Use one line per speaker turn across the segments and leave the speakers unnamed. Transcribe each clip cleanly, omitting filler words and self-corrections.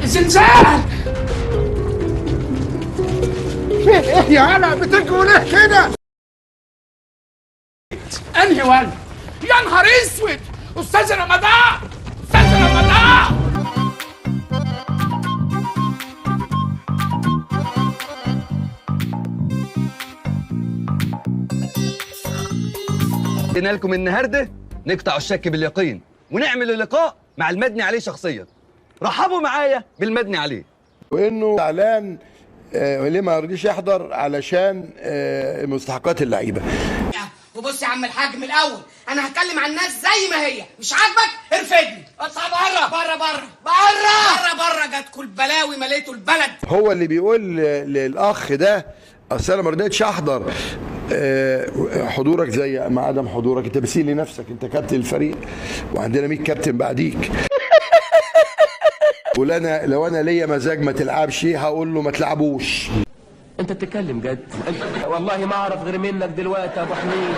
زلزال. ايه يا هلا بتجروا ليه كده؟ انهي ولد؟ يا نهار اسود. استاذ رمضان، استاذ رمضان.
قلنا لكم النهارده نقطع الشك باليقين ونعمل لقاء مع المدني عليه شخصيا. رحبوا معايا بالمدني عليه.
وانه اعلان ليه ما رضيش يحضر علشان مستحقات اللعيبه.
وبص يا عم الحاج، من الاول انا هتكلم عن الناس زي ما هي، مش عاجبك ارفدني. اطلع بره بره بره بره بره بره، جاتكوا البلاوي مليتوا البلد.
هو اللي بيقول للاخ ده اصل انا ما رضيتش احضر حضورك زي ما عدم حضورك، انت بتسيء لنفسك، انت كابتن الفريق وعندنا 100 كابتن بعديك. ولنا لو انا ليا مزاج ما تلعبش هقول له ما تلعبوش.
انت بتتكلم جد؟ والله ما اعرف غير منك دلوقتي يا ابو حميد.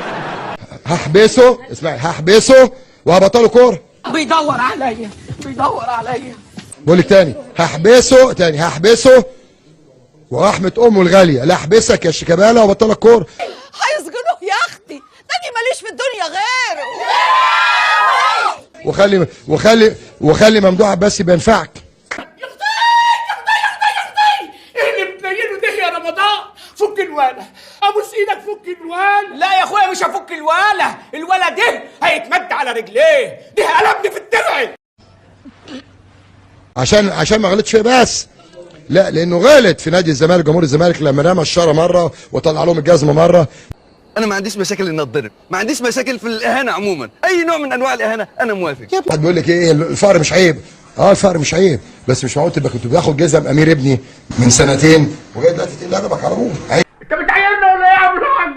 هحبسه، اسمعي، هحبسه وهبطله كوره.
بيدور عليا بيدور عليا.
بقول لك تاني، هحبسه تاني، هحبسه ورحمه امه الغاليه لا احبسك يا شيكابالا وبطلك كوره.
هيسجنوه يا اختي، ده ماليش في الدنيا غيره.
وخلي ممدوح عباسي بينفعك.
ايه اللي بتنيله ده يا رمضان؟ فك الولا، ابوس ايدك فك الولا.
لا يا اخويا مش هفك الولا ده هيتمد على رجليه، ده قلبني في الدرع.
عشان ما غلطش فيه بس، لا لانه غلط في نادي الزمالك، جمهور الزمالك لما رمى الشاره مره وطلع لهم الجزمه مره.
انا ما عنديش مشاكل ان اتضرب، ما عنديش مشاكل في الاهانه عموما، اي نوع من انواع الاهانه انا موافق.
حد بيقول لك ايه الفقر مش عيب؟ الفقر مش عيب، بس مش معقول تبقى كنت باخد جزم امير ابني من سنتين وجاي دلوقتي تقل ادبك على ابوك.
انت بتعيرنا ولا ايه يا ابو الحاج؟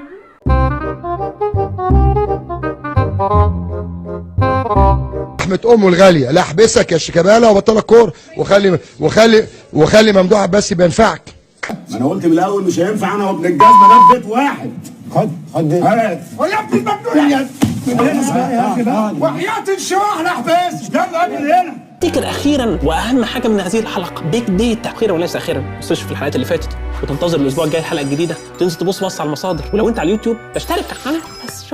رحمه امه الغاليه لا احبسك يا شيكابالا وبطلك كوره وخلي ممدوح عباسي بينفعك.
ما انا قلت من الاول مش هينفع انا وابن الجزمه ده في بيت واحد. خد دي.
ويا ابني المجنون يا وحياة الشواح الاحباس. يلا ابني هنا.
افتكر اخيرا واهم حاجه من هذه الحلقه، بيج ديت، اخيرا وليس اخيرا. ما تنساش في الحلقات اللي فاتت وتنتظر الاسبوع الجاي الحلقه الجديده، تنزل تبص على المصادر، ولو انت على اليوتيوب اشترك في القناه بس.